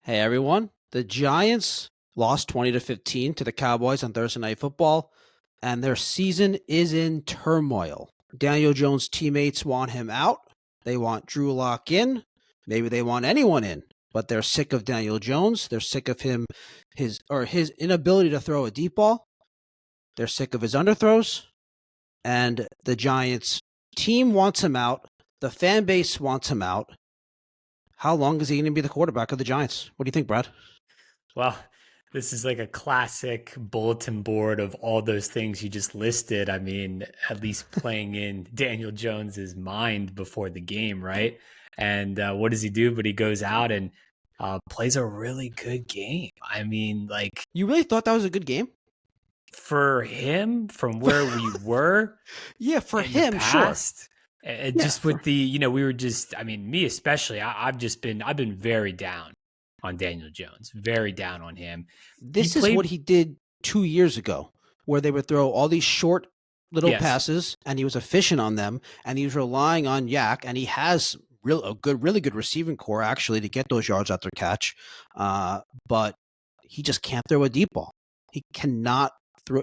Hey everyone. The Giants lost 20-15 to the Cowboys on Thursday Night Football, and their season is in turmoil. Daniel Jones' teammates want him out. They want Drew Lock in. Maybe they want anyone in, but they're sick of Daniel Jones. They're sick of his inability to throw a deep ball. They're sick of his underthrows, and the Giants team wants him out. The fan base wants him out. How long is he going to be the quarterback of the Giants? What do you think, Brad? Well, this is like a classic bulletin board of all those things you just listed. I mean, at least playing in Daniel Jones's mind before the game, right? And what does he do? But he goes out and plays a really good game. I mean, like You really thought that was a good game? for him, from where we were Yeah, for in the him, sure. past, Yeah, just with we were just, I mean, me especially, I've been very down on Daniel Jones, very down on him. He this is what played, he did 2 years ago, where they would throw all these short little yes, passes, and he was efficient on them, and he was relying on Yak, and he has really good receiving core actually to get those yards after catch, but he just can't throw a deep ball. He cannot throw.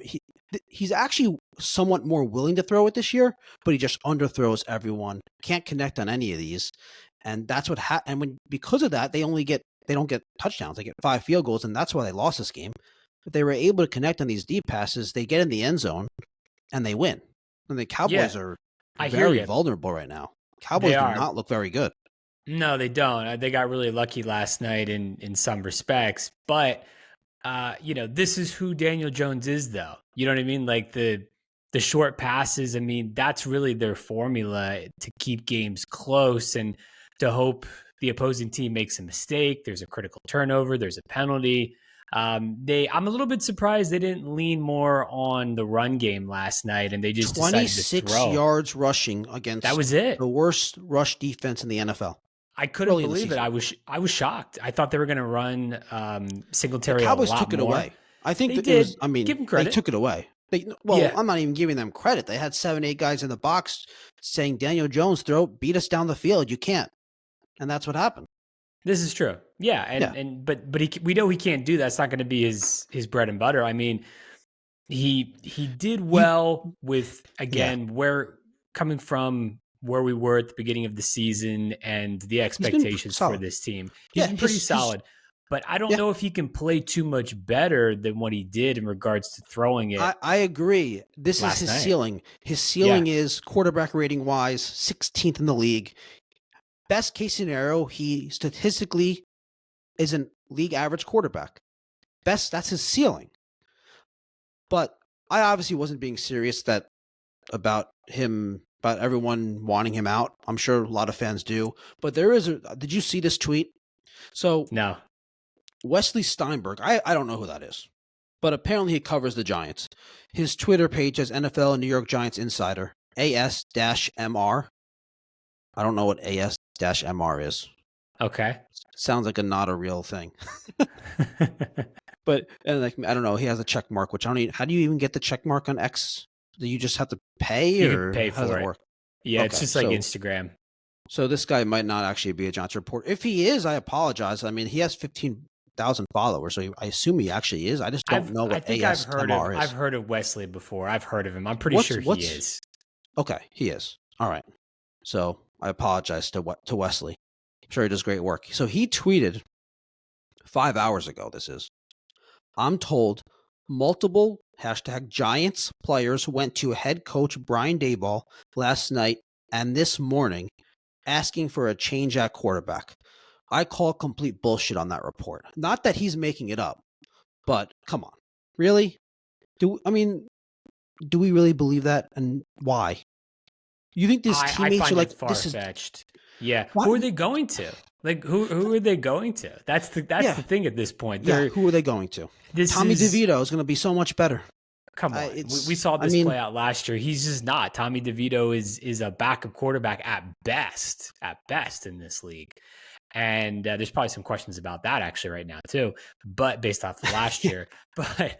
He's actually somewhat more willing to throw it this year, but he just underthrows everyone. Can't connect on any of these, and that's what. And when because of that, they don't get touchdowns. They get 5 field goals, and that's why they lost this game. But they were able to connect on these deep passes. They get in the end zone and they win. And the yeah, Cowboys are I hear very you. vulnerable right now. They Cowboys do are. not look very good. No, they don't. They got really lucky last night in some respects, but this is who Daniel Jones is, though. You know what I mean? Like the short passes. I mean, that's really their formula to keep games close and to hope the opposing team makes a mistake. There's a critical turnover. There's a penalty. I'm a little bit surprised they didn't lean more on the run game last night, and they just decided to 26 throw. yards rushing That against was it. the worst rush defense in the NFL I couldn't early in the believe it. season. I was shocked. I thought they were going to run The Singletary a Cowboys lot took it more. away. I think They that it was, did. I mean, Give them they credit. took it away. Well, Yeah, I'm not even giving them credit. They had 7, 8 guys in the box saying, Daniel Jones, beat us down the field. You can't. And that's what happened. this is true. Yeah, Yeah. but we know he can't do that. It's not going to be his bread and butter. I mean, he did You, well with, yeah. again, where coming from where we were at the beginning of the season and the He's been expectations for solid. this team. He's Yeah. been pretty solid. But I don't Yeah. know if he can play too much better than what he did in regards to throwing it I agree. This is last his night. ceiling. His Yeah. ceiling is quarterback rating wise, 16th in the league. Best case scenario, he statistically is a league average quarterback. That's his ceiling. But I obviously wasn't being serious about everyone wanting him out. I'm sure a lot of fans do. But did you see this tweet? So No. Wesley Steinberg, I don't know who that is, but apparently he covers the Giants. His Twitter page has NFL and New York Giants insider, AS-MR. I don't know what AS-MR is. Okay. Sounds like not a real thing. But and like I don't know, he has a check mark, which I don't even, how do you even get the check mark on X? Do you just have to pay, You could or pay how does for that it. work? Yeah, it's Okay, just like Instagram. so this guy might not actually be a Giants reporter. If he is, I apologize. I mean, he has 15,000 followers, so I assume he actually is. I just don't know I what think ASMR I've is. heard of Wesley before. I've heard of him. I'm pretty What's sure he what's is. okay? He is. All right. So I apologize to Wesley. I'm sure he does great work. So he tweeted 5 hours ago. This is. I'm told multiple #Giants players went to head coach Brian Daboll last night and this morning asking for a change at quarterback. I call complete bullshit on that report. Not that he's making it up, but come on. Really? Do we really believe that, and why? You think his I teammates are find it like, far this is fetched. Yeah. why? Who are they going to? Like who are they going to? That's Yeah, the thing at this point. yeah. Who are they going to? This Tommy is DeVito is going to be so much better. come on. We It's. saw I this mean, play out last year. He's just not. Tommy DeVito is a backup quarterback at best in this league. And there's probably some questions about that actually right now too, but based off of last yeah, year. But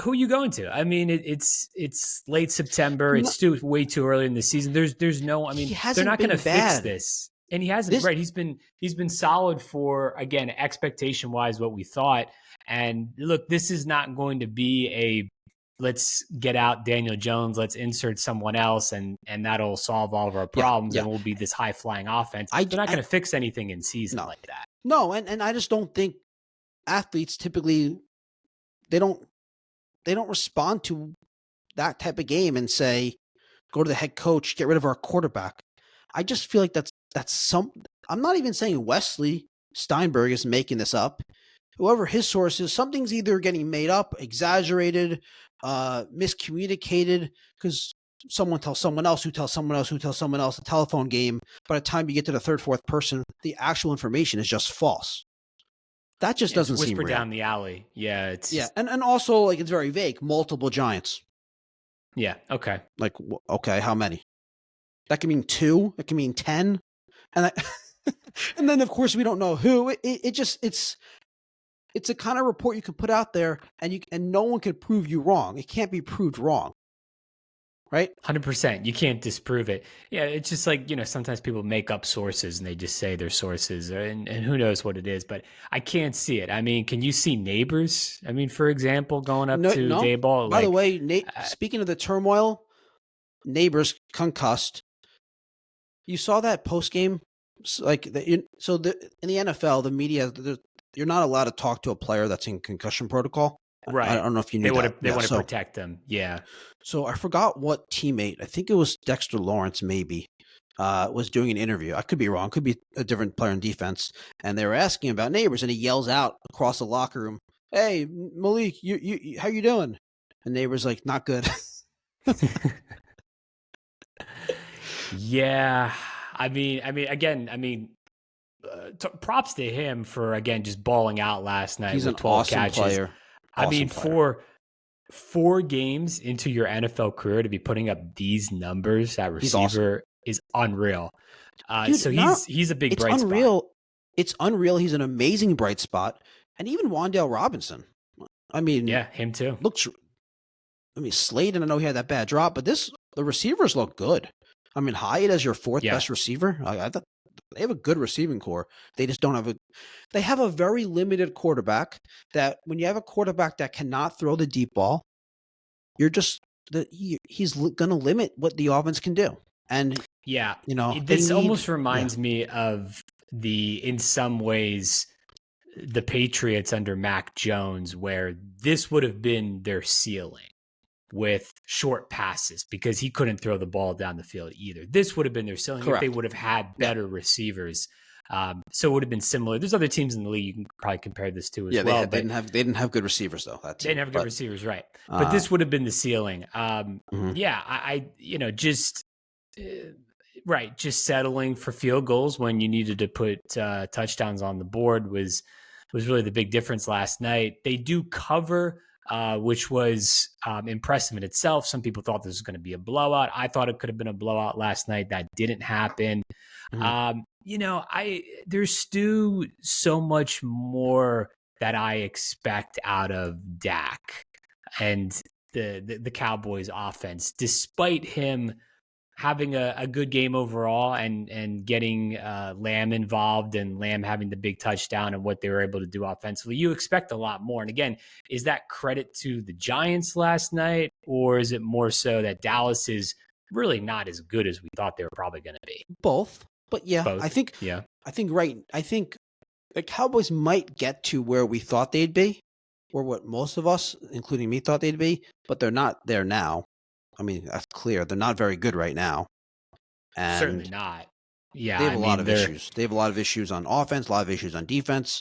who are you going to? I mean, it's late September. no, It's still way too early in the season. There's no. I he mean, they're hasn't not going to been fix bad. this. And he hasn't, This, right? He's been solid for, again, expectation wise what we thought. And look, this is not going to be a let's get out Daniel Jones, let's insert someone else, and that'll solve all of our yeah, problems, yeah. and we'll be this high flying offense. I, They're not I going to fix anything in season no, like that. no, and I just don't think athletes typically they don't they don't respond to that type of game and say, go to the head coach, get rid of our quarterback. I just feel like that's some. I'm not even saying Wesley Steinberg is making this up. Whoever his source is, something's either getting made up, exaggerated, miscommunicated, because someone tells someone else who tells someone else who tells someone else a telephone game. By the time you get to the third, fourth person, the actual information is just false. That just Yeah, it's doesn't seem whispered real. down the alley. Yeah, it's Yeah, just, and also like it's very vague. Multiple Giants. yeah, okay. Like okay, how many? That can mean 2. It can mean 10. And I, and then of course we don't know who. It just it's a kind of report you can put out there and no one can prove you wrong. It can't be proved wrong. Right? 100%. You can't disprove it. Yeah, it's just like, sometimes people make up sources and they just say their sources, and who knows what it is, but I can't see it. I mean, can you see Neighbors? I mean, for example, going up No, to no. Dayball, By the like, way, uh, speaking of the turmoil, Neighbors concussed. You saw that post game, like in the NFL, the media, you're not allowed to talk to a player that's in concussion protocol. I right. don't know if you They knew want that. to they Yeah. want to protect them. Yeah. So I forgot what teammate. I think it was Dexter Lawrence, maybe, was doing an interview. I could be wrong. Could be a different player in defense. And they were asking about Neighbors, and he yells out across the locker room, "Hey, Malik, you how you doing?" And Neighbors like, "Not good." Yeah. Again, props to him for, again, just balling out last night He's with an 12 awesome catches. player. I Awesome mean, player. for 4 games into your NFL career to be putting up these numbers at He's awesome, receiver is unreal. So dude. Not he's a big it's bright spot. unreal. It's unreal. He's an amazing bright spot, and even Wan'Dale Robinson. I mean, Yeah, him too. looks. I mean, Slayton. I know he had that bad drop, but the receivers look good. I mean, Hyatt as your fourth Yeah, best receiver. I thought they have a good receiving core. They just don't have a. They have a very limited quarterback. That when you have a quarterback that cannot throw the deep ball, you're just he's going to limit what the offense can do. And yeah. they This need. almost Yeah, reminds me of in some ways, the Patriots under Mac Jones, where this would have been their ceiling with short passes because he couldn't throw the ball down the field either. This would have been their ceiling if they correct. would have had Yeah, better receivers. So it would have been similar. There's other teams in the league you can probably compare this to as yeah. well, They but didn't have good receivers though. That they didn't team, have good but receivers, right? But uh, this would have been the ceiling. mhm. Yeah, just uh, right, just settling for field goals when you needed to put touchdowns on the board was really the big difference last night. They do cover, which was impressive in itself. Some people thought this was going to be a blowout. I thought it could have been a blowout last night. That didn't happen. Mhm. There's still so much more that I expect out of Dak and the Cowboys offense, despite him having a good game overall and getting Lamb involved and Lamb having the big touchdown and what they were able to do offensively. You expect a lot more. And again, is that credit to the Giants last night, or is it more so that Dallas is really not as good as we thought they were probably going to be? Both. But yeah, Both. Yeah. I think right. I think the Cowboys might get to where we thought they'd be, or what most of us, including me, thought they'd be, but they're not there now. I mean, that's clear. They're not very good right now, Certainly and not. Yeah. they have I a lot mean, of issues. They have a lot of issues on offense, a lot of issues on defense,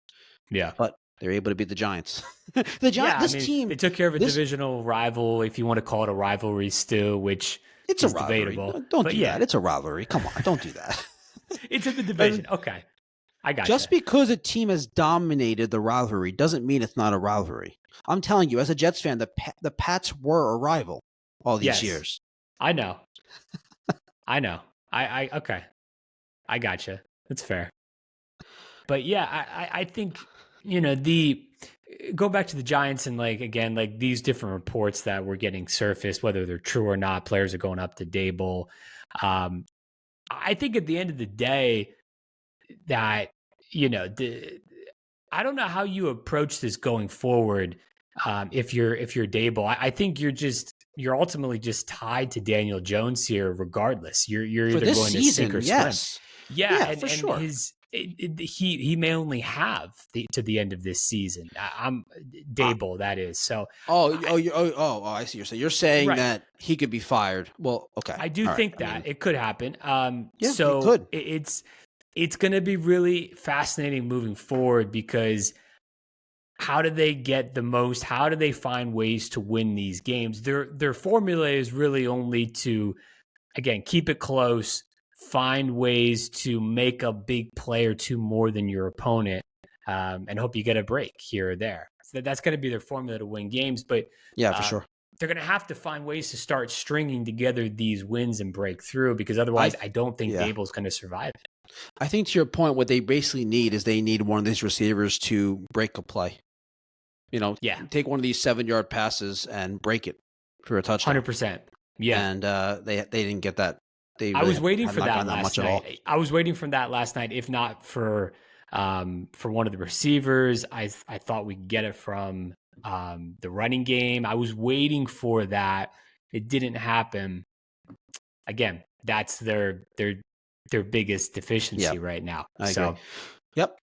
yeah. but they're able to beat the Giants. Yeah. I This mean, team, they took care of a this divisional rival, if you want to call it a rivalry still, which it's a is rivalry. debatable. Don't But do that. yeah, It's a rivalry. Come on, don't do that. it's in the division. Okay. I Just gotcha. because a team has dominated the rivalry doesn't mean it's not a rivalry. I'm telling you, as a Jets fan, the Pats were a rival all these Yes. years. I know. I know. Okay. I gotcha. That's fair. But yeah, I think, the go back to the Giants and, like, again, like these different reports that were getting surfaced, whether they're true or not, players are going up to Dable. I think at the end of the day, that, you know, I don't know how you approach this going forward. If you're Dable, I think you're ultimately just tied to Daniel Jones here, regardless. You're For either this going to sink season, or swim. yes. Yeah, Yeah, for and sure. he may only have to the end of this season. I'm Uh, Dable, that is. So I see. You're saying right, that he could be fired. Well, okay, I do all right. think I that mean, it could happen. yeah, he So could. it's going to be really fascinating moving forward because how do they get the most? How do they find ways to win these games? Their formula is really only to, again, keep it close, find ways to make a big play or two more than your opponent, and hope you get a break here or there. So that's going to be their formula to win games. But Yeah, for uh, sure. they're going to have to find ways to start stringing together these wins and break through because I otherwise, I don't think yeah. Dable's going to survive it. I think to your point, what they basically need is they need one of these receivers to break a play. Yeah, Take one of these 7-yard passes and break it for a touchdown. 100%. Yeah. And they didn't get that. They I really was waiting had for not that gotten that last much at all. night. I was waiting for that last night, if not for one of the receivers. I thought we'd get it from the running game. I was waiting for that. It didn't happen. Again, that's their biggest Yeah, deficiency right now. I agree. So Yep.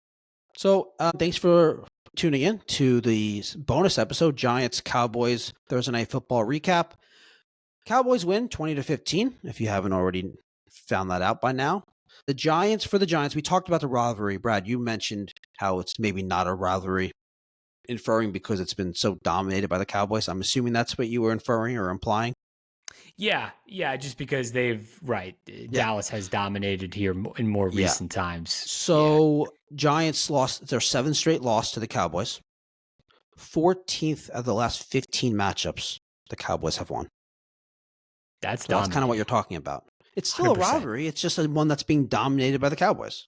So thanks for tuning in to the bonus episode, Giants Cowboys Thursday Night Football recap. Cowboys win 20-15. If you haven't already found that out by now. For the Giants, we talked about the rivalry. Brad, you mentioned how it's maybe not a rivalry, inferring because it's been so dominated by the Cowboys. I'm assuming that's what you were inferring or implying. yeah, just because Yeah. Dallas has dominated here in more Yeah. recent times. Yeah, So Giants lost their 7th straight loss to the Cowboys. 14th of the last 15 matchups the Cowboys have won. that's So that's kind of what dominating. you're talking about. It's still a 100%. rivalry. It's just one that's being dominated by the Cowboys.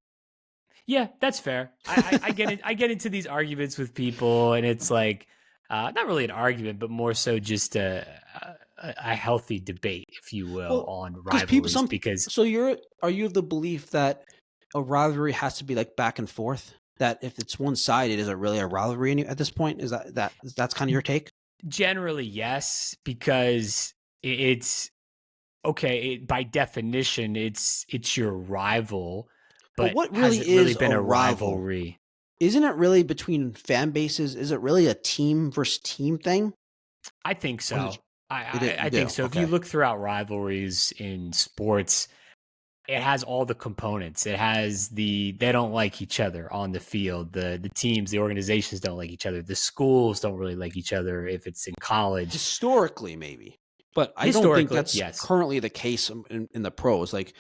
Yeah, that's fair. I get it. I get into these arguments with people, and it's like not really an argument, but more so just a healthy debate, if you will, Well, on because rivalries. Because so are you of the belief that a rivalry has to be like back and forth? That if it's one sided, is it really a rivalry at this point? Is that's kind of your take? generally, yes, because it's okay. By definition, it's your rival, But but what has really it really is been a a rival? rivalry? Isn't it really between fan bases? Is it really a team versus team thing? I think Or is so. you I think do? so. If you Okay. look throughout rivalries in sports, it has all the components. It has they don't like each other on the field. The teams, the organizations don't like each other. The schools don't really like each other if it's in college. Historically, maybe. But I don't think Historically, that's yes. currently the case in the pros. Like,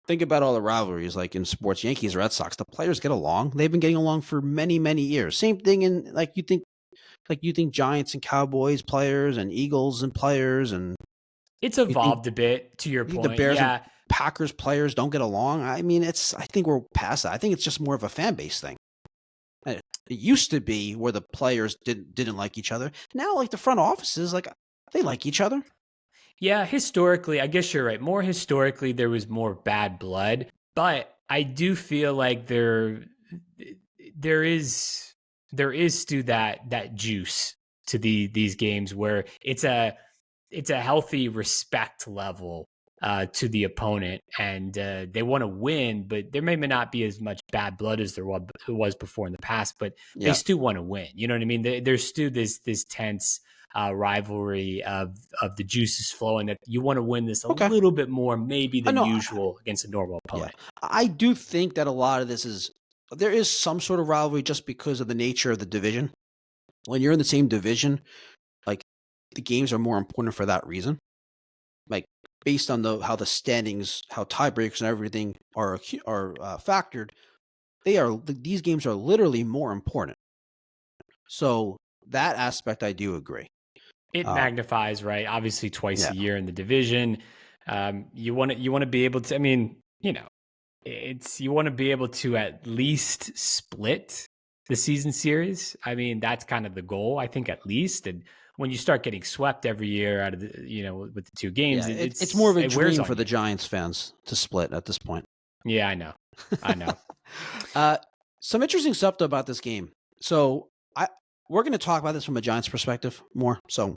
think about all the rivalries, like in sports, Yankees, Red Sox. The players get along. They've been getting along for many, many years. Same thing in like you think Giants and Cowboys players and Eagles and players and It's you think evolved a bit to your the point. Bears and Yeah. Packers players don't get along. I mean, I think we're past that. I think it's just more of a fan base thing. It used to be where the players didn't like each other. Now, like the front offices, like they like each other. Yeah, historically, I guess you're right. More historically there was more bad blood, but I do feel like there is still that juice to these games where it's a healthy respect level to the opponent, and they want to win, but there may not be as much bad blood as there was before in the past, but they Yeah. still want to win. You know what I mean? There's still this tense rivalry of the juices flowing that you want to win this a Okay. little bit more maybe I than know. usual against a normal Yeah. opponent. I do think that a lot of there is some sort of rivalry just because of the nature of the division. When you're in the same division, like the games are more important for that reason. Like based on how the standings, how tiebreakers and everything are factored, these games are literally more important. So that aspect, I do agree. It magnifies, right? Obviously, twice Yeah. a year in the division. You want to be able to. I mean, you want to be able to at least split the season series. I mean, that's kind of the goal, I think, at least. And when you start getting swept every year out of with the two games, Yeah, it's more of a it wears dream on for the you. Giants fans to split at this point. Yeah, I know. uh, some interesting stuff though about this game. So we're going to talk about this from a Giants perspective more. So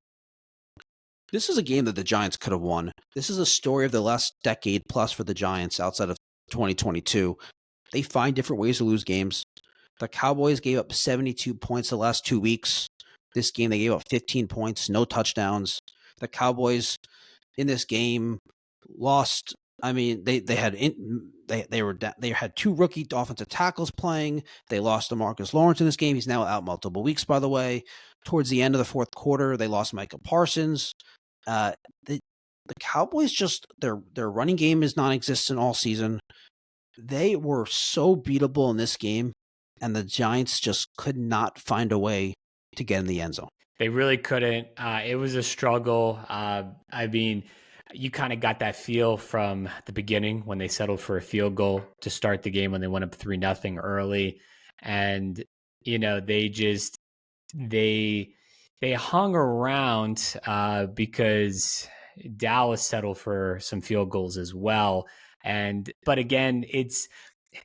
this is a game that the Giants could have won. This is a story of the last decade plus for the Giants outside of 2022. They find different ways to lose games. The Cowboys gave up 72 points the last 2 weeks. This game, they gave up 15 points, no touchdowns. The Cowboys in this game lost. I mean, they had two rookie offensive tackles playing. They lost to Marcus Lawrence in this game. He's now out multiple weeks, by the way. Towards the end of the fourth quarter, they lost Micah Parsons. Uh, the Cowboys just their running game is non-existent all season. They were so beatable in this game, and the Giants just could not find a way to get in the end zone. They really couldn't. It was a struggle. I mean, you kind of got that feel from the beginning when they settled for a field goal to start the game when they went up 3-0 early, and they just they hung around because Dallas settled for some field goals as well. But again,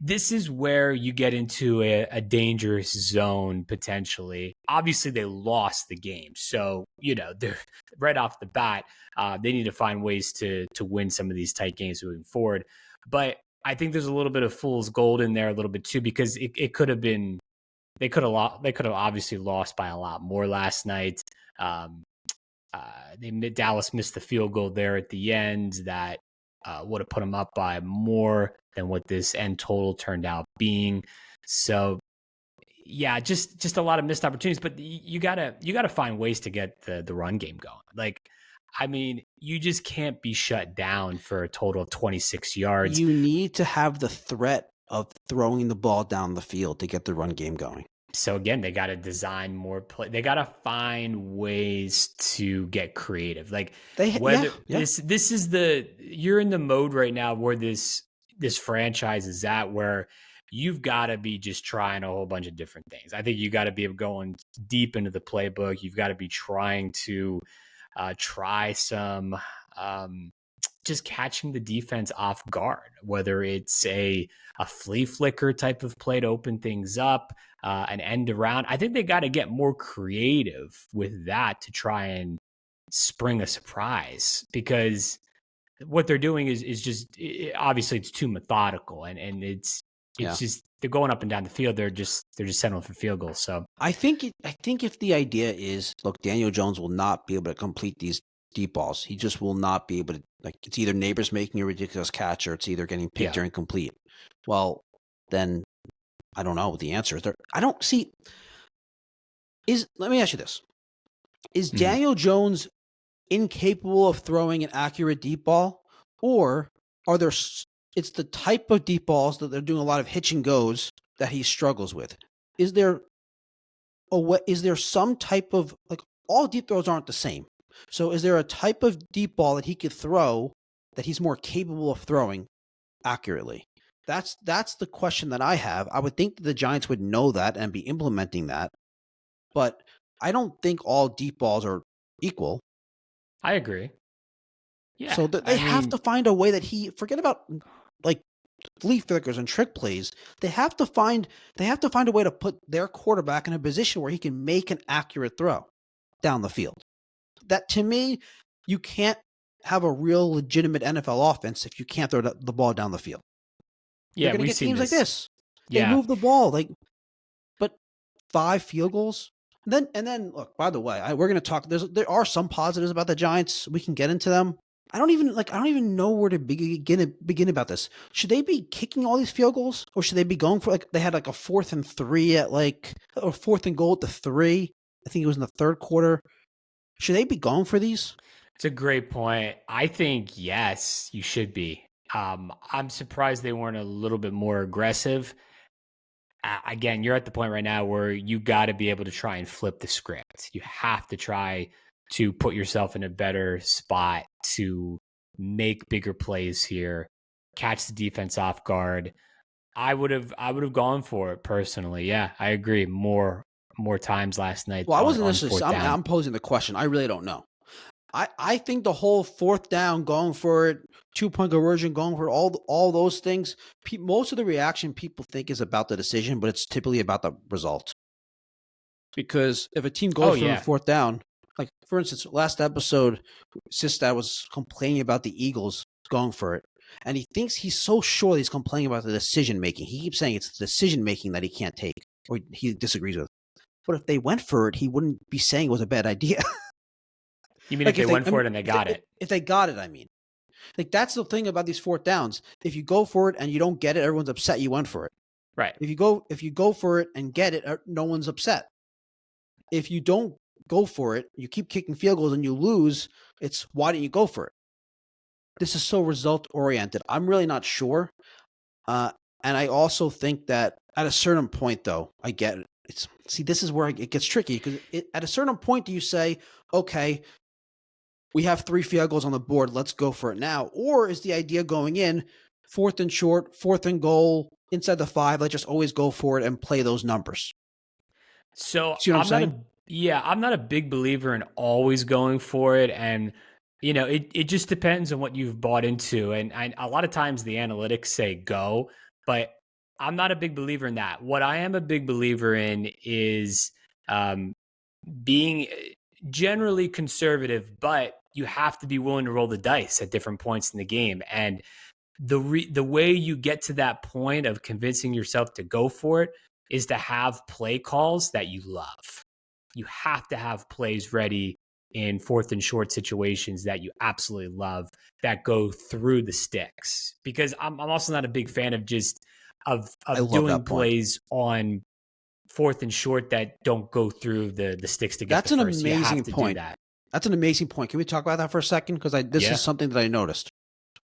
this is where you get into a dangerous zone potentially. Obviously, they lost the game, so they're right off the bat. They need to find ways to win some of these tight games moving forward. But I think there's a little bit of fool's gold in there, a little bit too, because it could have been they could have obviously lost by a lot more last night. Dallas missed the field goal there at the end that would have put them up by more than what this end total turned out being. So yeah, just a lot of missed opportunities. But you gotta find ways to get the run game going. Like, I mean, you just can't be shut down for a total of 26 yards. You need to have the threat of throwing the ball down the field to get the run game going. So again, they got to design more play. They got to find ways to get creative. Like this is you're in the mode right now where this franchise is at, where you've got to be just trying a whole bunch of different things. I think you got to be going deep into the playbook. You've got to be trying to try some just catching the defense off guard, whether it's a flea flicker type of play to open things up, an end around. I think they got to get more creative with that to try and spring a surprise, because what they're doing is just obviously it's too methodical, and it's just they're going up and down the field. They're just settling for field goals. So I think if the idea is, look, Daniel Jones will not be able to complete these deep balls. He just will not be able to. Like, it's either Neighbors making a ridiculous catch or it's either getting picked or incomplete. Well, then I don't know what the answer is. I don't see. Let me ask you this: is Daniel Jones incapable of throwing an accurate deep ball, or are there? It's the type of deep balls that they're doing a lot of hitch and goes that he struggles with. Is there some type of, like, all deep throws aren't the same? So is there a type of deep ball that he could throw that he's more capable of throwing accurately? That's the question that I have. I would think that the Giants would know that and be implementing that, but I don't think all deep balls are equal. I agree. Yeah. So they have to find a way that forget about like flea flickers and trick plays. They have to find a way to put their quarterback in a position where he can make an accurate throw down the field. That, to me, you can't have a real legitimate NFL offense if you can't throw the ball down the field. Yeah, you're going to get teams like this. They move the ball, but 5 field goals. And then look, by the way, we're going to talk. There are some positives about the Giants. We can get into them. I don't even know where to begin about this. Should they be kicking all these field goals, or should they be going for, like, they had like a 4th and 3 or 4th and goal at the 3? I think it was in the third quarter. Should they be going for these? It's a great point. I think yes, you should be. I'm surprised they weren't a little bit more aggressive. Again, you're at the point right now where you got to be able to try and flip the script. You have to try to put yourself in a better spot to make bigger plays here, catch the defense off guard. I would have gone for it personally. Yeah, I agree. More times last night. Well, I wasn't necessarily. I'm posing the question. I really don't know. I think the whole fourth down, going for it, 2-point conversion, going for it, all those things, most of the reaction people think is about the decision, but it's typically about the result. Because if a team Oh goes for a yeah. fourth down, like for instance, last episode, Sistad was complaining about the Eagles going for it. And he thinks he's so sure he's complaining about the decision making. He keeps saying it's the decision making that he can't take or he disagrees with. But if they went for it, he wouldn't be saying it was a bad idea. You mean if Like they went for it and they got it? if they got it, I mean. Like that's the thing about these fourth downs. If you go for it and you don't get it, everyone's upset you went for it. Right. If you go for it and get it, no one's upset. If you don't go for it, you keep kicking field goals and you lose, it's why didn't you go for it? This is so result oriented. I'm really not sure. And I also think that at a certain point, though, I get it. This is where it gets tricky because at a certain point, do you say, okay, we have 3 field goals on the board, let's go for it now? Or is the idea going in, 4th and short, 4th and goal, inside the 5, let's just always go for it and play those numbers? So See what I'm saying? I'm not a big believer in always going for it. And, it just depends on what you've bought into. And a lot of times the analytics say go, but I'm not a big believer in that. What I am a big believer in is being generally conservative, but you have to be willing to roll the dice at different points in the game. And the way you get to that point of convincing yourself to go for it is to have play calls that you love. You have to have plays ready in 4th and short situations that you absolutely love that go through the sticks. Because I'm also not a big fan of just of doing plays on 4th and short that don't go through the sticks to get That's the an first. amazing point. Do that. That's an amazing point. Can we talk about that for a second? Because this is something that I noticed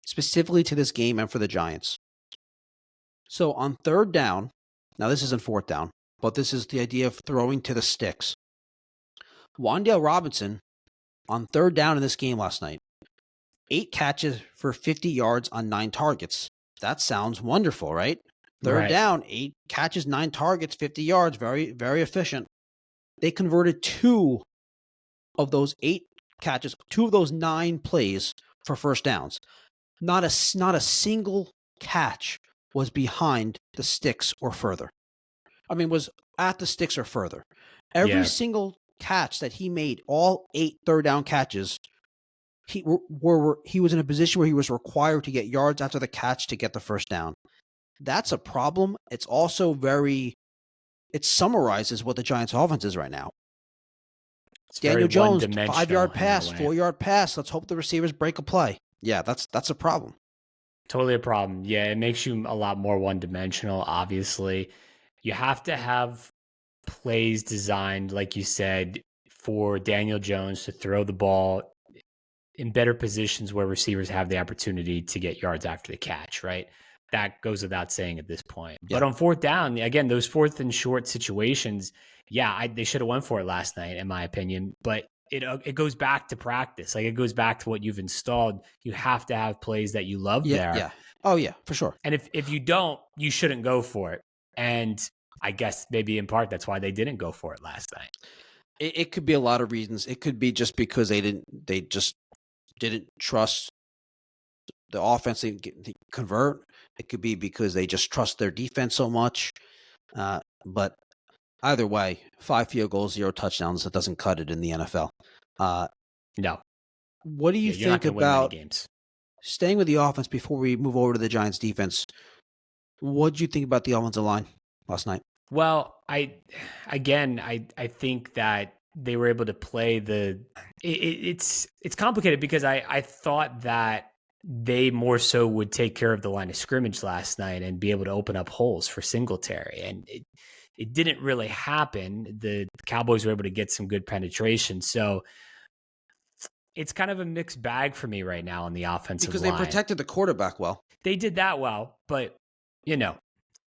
specifically to this game and for the Giants. So on 3rd down, now this isn't 4th down, but this is the idea of throwing to the sticks. Wan'Dale Robinson on 3rd down in this game last night, 8 catches for 50 yards on 9 targets. That sounds wonderful, right? 3rd down, 8 catches, 9 targets, 50 yards, very, very efficient. They converted 2 of those 8 catches, 2 of those 9 plays for first downs. Not a single catch was behind the sticks or further. I mean, was at the sticks or further. Every single catch that he made, all 8 third down catches, he was in a position where he was required to get yards after the catch to get the first down. That's a problem. It's also it summarizes what the Giants' offense is right now. It's Daniel Jones, 5-yard pass, 4-yard pass. Let's hope the receivers break a play. Yeah, that's a problem. Totally a problem. Yeah, it makes you a lot more one-dimensional, obviously. You have to have plays designed, like you said, for Daniel Jones to throw the ball in better positions where receivers have the opportunity to get yards after the catch, right? That goes without saying at this point. Yeah. But on 4th down, again, those 4th and short situations, they should have went for it last night, in my opinion. But it goes back to practice. Like, it goes back to what you've installed. You have to have plays that you love there. Yeah. Oh, yeah, for sure. And if you don't, you shouldn't go for it. And I guess maybe in part that's why they didn't go for it last night. It could be a lot of reasons. It could be just because they just didn't trust the offense to convert. It could be because they just trust their defense so much. But either way, 5 field goals, 0 touchdowns, that doesn't cut it in the NFL. No. What do you think about staying with the offense before we move over to the Giants defense? What do you think about the offensive line last night? Well, I think that they were able to play it's complicated because I thought that they more so would take care of the line of scrimmage last night and be able to open up holes for Singletary. And it didn't really happen. The Cowboys were able to get some good penetration. So it's kind of a mixed bag for me right now on the offensive line. Because they protected the quarterback well. They did that well, but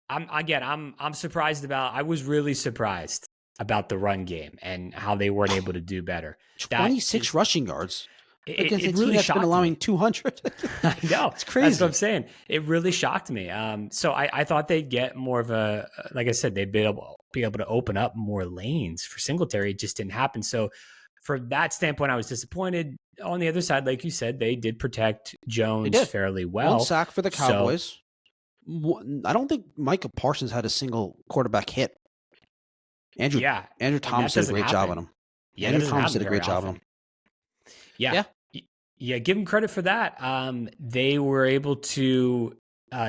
I'm surprised I was really surprised about the run game and how they weren't able to do better. 26 rushing yards. It really shocked me. Been allowing 200. I know. It's crazy. That's what I'm saying. It really shocked me. So I thought they'd get more of like I said, they'd be able to open up more lanes for Singletary. It just didn't happen. So from that standpoint, I was disappointed. On the other side, like you said, they did protect They Jones did. fairly One well. sack for the So Cowboys. I don't think Micah Parsons had a single quarterback hit. Andrew yeah, and Thomas that did a doesn't great job on happen. him. Yeah, that Andrew doesn't Thomas happen did a very great job on often. him. Yeah. Yeah. Yeah, give them credit for that. They were able to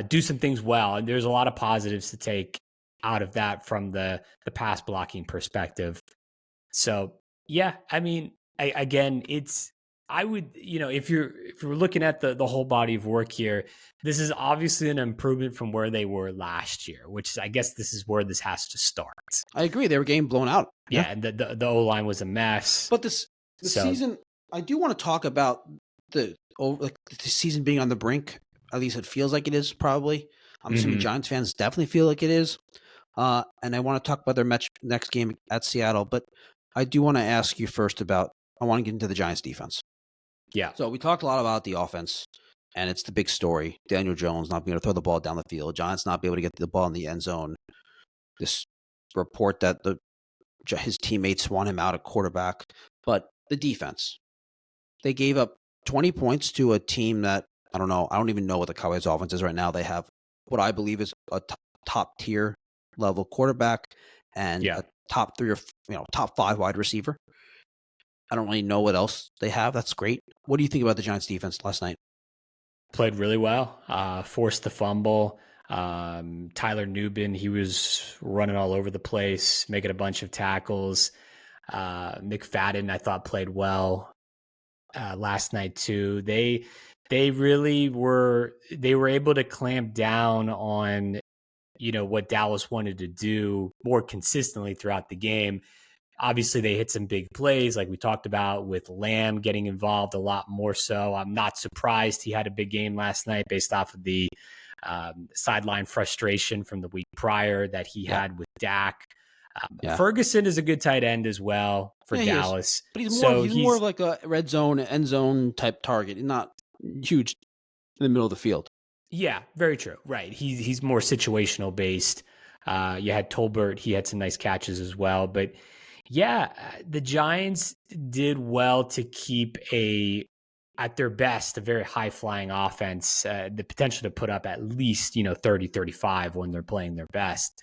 do some things well, and there's a lot of positives to take out of that from the pass blocking perspective. So yeah, I mean, again, I would, if you're looking at the whole body of work here, this is obviously an improvement from where they were last year, which is, I guess this is where this has to start. I agree. They were getting blown out. Yeah, and the O line was a mess. But the So season, I do want to talk about the season being on the brink. At least it feels like it is. Probably, I'm assuming Giants fans definitely feel like it is. And I want to talk about their next game at Seattle. But I do want to ask you first about. I want to get into the Giants defense. yeah, So we talked a lot about the offense, and it's the big story. Daniel Jones not being able to throw the ball down the field. Giants not be able to get the ball in the end zone. This report that his teammates want him out at quarterback. But the defense, they gave up 20 points to a team that, I don't know. I don't even know what the Cowboys offense is right now. They have what I believe is a top tier level quarterback and yeah. a top 3 or top 5 wide receiver. I don't really know what else they have. That's great. What do you think about the Giants defense last night? Played really well. Forced the fumble. Tyler Nubin, he was running all over the place, making a bunch of tackles. McFadden, I thought, played well last night too. They really were able to clamp down on what Dallas wanted to do more consistently throughout the game. Obviously, they hit some big plays like we talked about with Lamb getting involved a lot more so. I'm not surprised he had a big game last night based off of the sideline frustration from the week prior that he had with Dak. Ferguson is a good tight end as well for Dallas. But he's more of like a red zone, end zone type target, not huge in the middle of the field. Yeah, very true. Right. He's more situational based. You had Tolbert. He had some nice catches as well. But yeah, the Giants did well to keep at their best, a very high flying offense, the potential to put up at least, 30, 35 when they're playing their best,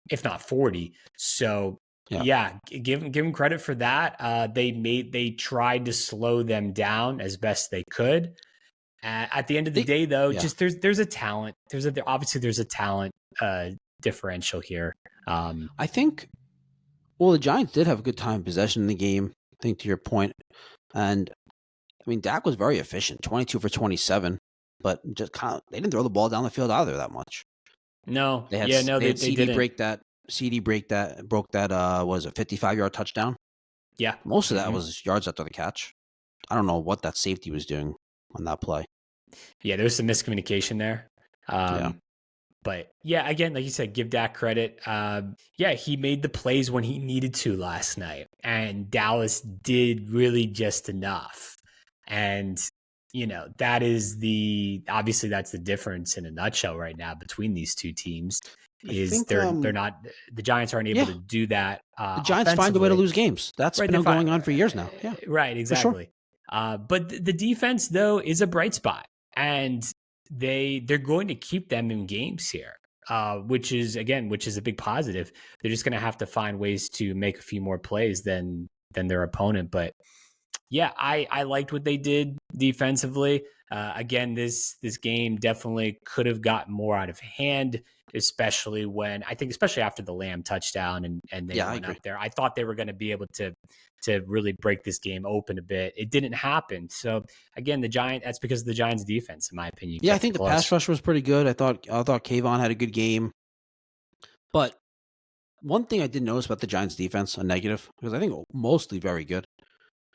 if not 40. So yeah, give them credit for that. They tried to slow them down as best they could. At the end of the day, though, just there's a talent. Obviously there's a talent differential here. I think. Well, the Giants did have a good time possession in the game. I think to your point, and I mean Dak was very efficient, 22 for 27, but just they didn't throw the ball down the field either that much. No, they had CD didn't break that. CD broke that. Was a 55-yard touchdown. Yeah, most of that was yards after the catch. I don't know what that safety was doing on that play. Yeah, there was some miscommunication there. But yeah, again, like you said, give Dak credit. He made the plays when he needed to last night, and Dallas did really just enough. And obviously that's the difference in a nutshell right now between these two teams. They're not, the Giants aren't able to do that. The Giants find a way to lose games. That's been going on for years now. Yeah, right, exactly. Sure. But the defense though is a bright spot, and they're going to keep them in games here, which is a big positive. They're just going to have to find ways to make a few more plays than their opponent. But yeah, I liked what they did defensively. Again, this game definitely could have gotten more out of hand, especially after the Lamb touchdown and they went up there. I thought they were going to be able to really break this game open a bit. It didn't happen. So again, that's because of the Giants defense, in my opinion. Yeah, I think the pass rush was pretty good. I thought Kayvon had a good game. But one thing I did notice about the Giants defense, a negative, because I think mostly very good.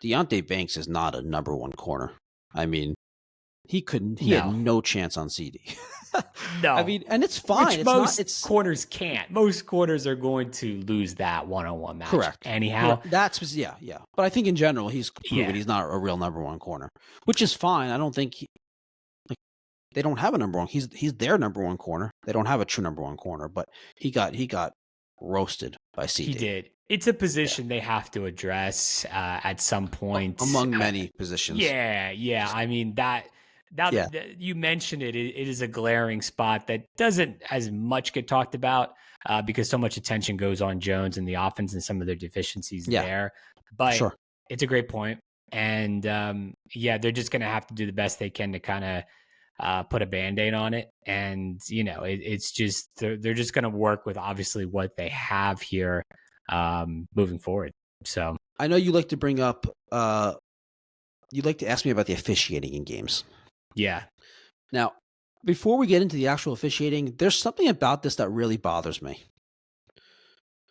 Deonte Banks is not a number one corner. I mean, he had no chance on CD. No. I mean, and it's fine. Corners can't. Most corners are going to lose that one-on-one match. Correct. Anyhow. Correct. Yeah. But I think in general, he's proven he's not a real number one corner, which is fine. I don't think they don't have a number one. He's their number one corner. They don't have a true number one corner, but he got roasted by CD. He did. It's a position they have to address at some point. Among many positions. Yeah. I mean that. Now Yeah, that you mention it, it is a glaring spot that doesn't as much get talked about because so much attention goes on Jones and the offense and some of their deficiencies yeah, there. for But sure. it's a great point, and yeah, they're just going to have to do the best they can to kind of put a band-aid on it. And it's just they're just going to work with obviously what they have here moving forward. So I know you like to bring up. You'd like to ask me about the officiating in games. yeah. Now, before we get into the actual officiating, there's something about this that really bothers me.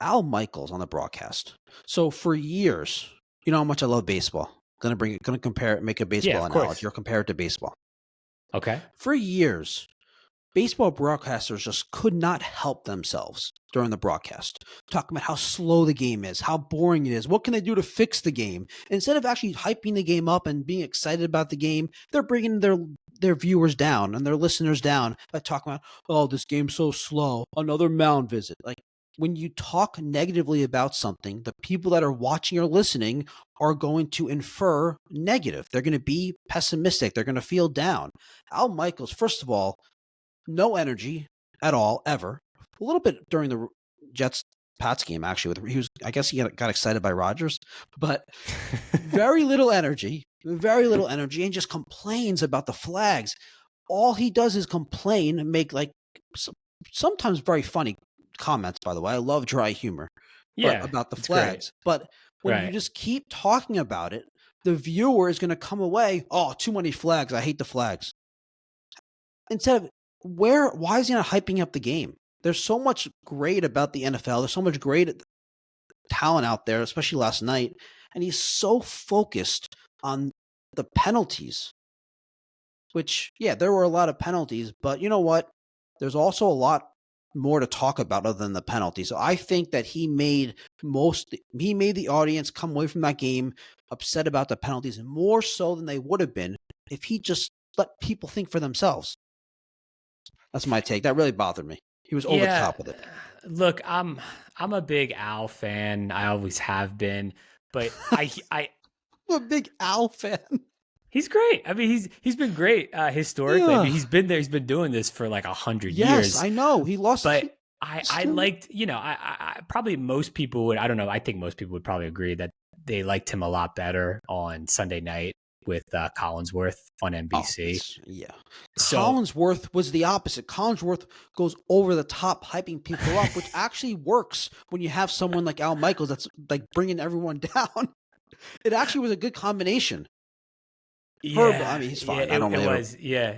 Al Michaels on the broadcast. So for years, you know how much I love baseball. Gonna compare it, make a Yeah, baseball of analogy course. or compare it to baseball. Okay. For years, baseball broadcasters just could not help themselves during the broadcast, talking about how slow the game is, how boring it is, what can they do to fix the game. Instead of actually hyping the game up and being excited about the game, they're bringing their viewers down and their listeners down by talking about, oh, this game's so slow, another mound visit. Like, when you talk negatively about something, the people that are watching or listening are going to infer negative. They're going to be pessimistic. They're going to feel down. Al Michaels, first of all, no energy at all, ever. A little bit during the Jets Pats game, actually. I guess he got excited by Rodgers, but very little energy, and just complains about the flags. All he does is complain and make like sometimes very funny comments. By the way, I love dry humor, but Yeah, about the it's great. flags. But when you Right. just keep talking about it, the viewer is going to come away. Oh, too many flags. I hate the flags. Instead of why is he not hyping up the game? There's so much great about the NFL. There's so much great talent out there, especially last night. And he's so focused on the penalties, which, yeah, there were a lot of penalties, but you know what? There's also a lot more to talk about other than the penalties. So I think that he made the audience come away from that game upset about the penalties more so than they would have been if he just let people think for themselves. That's my take. That really bothered me. He was over the Yeah. top with it. Look, I'm a big Al fan. I always have been, but I I'm a big Al fan. he's great. I mean, he's been great historically. I Yeah. mean, he's been there. He's been doing this for like 100 years. Yes, I know. He lost. But I liked, I probably most people would. I don't know. I think most people would probably agree that they liked him a lot better on Sunday night with Collinsworth on NBC. Yeah. So Collinsworth was the opposite. Collinsworth goes over the top, hyping people up, which actually works when you have someone like Al Michaels that's like bringing everyone down. It actually was a good combination. Herb, I mean, he's fine. I don't it really. was. Yeah,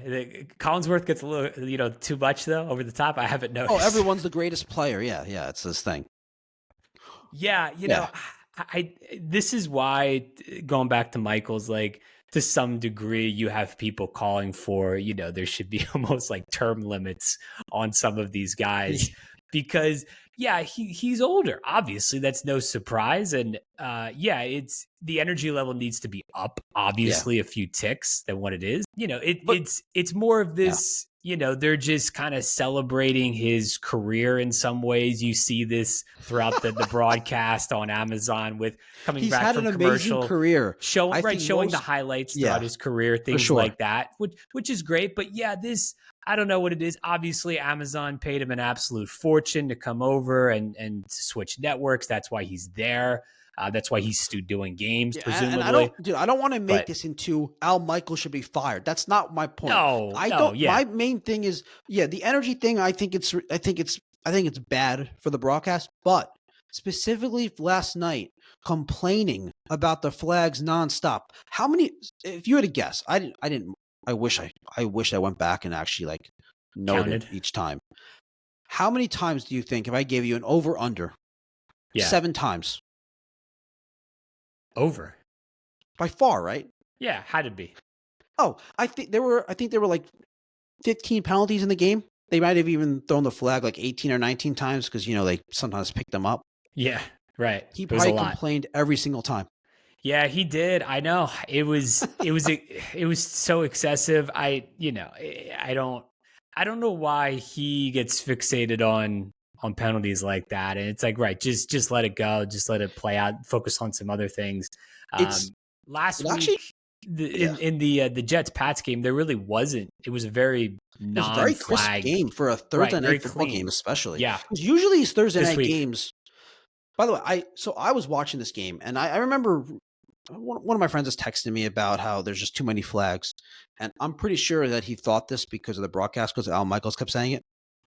Collinsworth gets a little, too much though over the top. I haven't noticed. Oh, everyone's the greatest player. Yeah, it's this thing. Yeah, Yeah. I this is why going back to Michael's, like to some degree, you have people calling for, there should be almost like term limits on some of these guys because yeah, he's older. Obviously, that's no surprise. And yeah, it's the energy level needs to be up, Yeah. obviously, a few ticks than what it is. But It's more of yeah. this, they're just kind of celebrating his career in some ways. You see this throughout the broadcast on Amazon with coming He's back had from an amazing commercial, career. showing the Most, highlights throughout yeah, his career, for things sure. like that, which is great. But yeah, this, I don't know what it is. Obviously, Amazon paid him an absolute fortune to come over and switch networks. That's why he's there. That's why he's still doing games, Yeah, and I presumably. don't want to make But this into Al Michaels should be fired. That's not my point. no, yeah, My main thing is, yeah, the energy thing. I think it's bad for the broadcast, but specifically last night, complaining about the flags nonstop. How many? If you had to guess, I didn't. I wish I went back and actually like noted counted. each time. How many times do you think if I gave you an over under? Yeah, 7 times over. by far, right? Yeah, had to be. Oh, I think there were like 15 penalties in the game. They might have even thrown the flag like 18 or 19 times because they sometimes pick them up. Yeah, right. He It was a probably lot. complained every single time. Yeah, he did. I know. It was so excessive. I don't know why he gets fixated on on penalties like that. And it's like, right, just let it go, just let it play out, focus on some other things. It's Last well, actually, week yeah, in the Jets Pats game, there really wasn't. It was a very it was a very crisp non-flag, game for a right, Thursday very night football game, clean. especially Yeah, because usually these Thursday this night week, games. By the way, I was watching this game and I remember one of my friends is texting me about how there's just too many flags, and I'm pretty sure that he thought this because of the broadcast because Al Michaels kept saying it.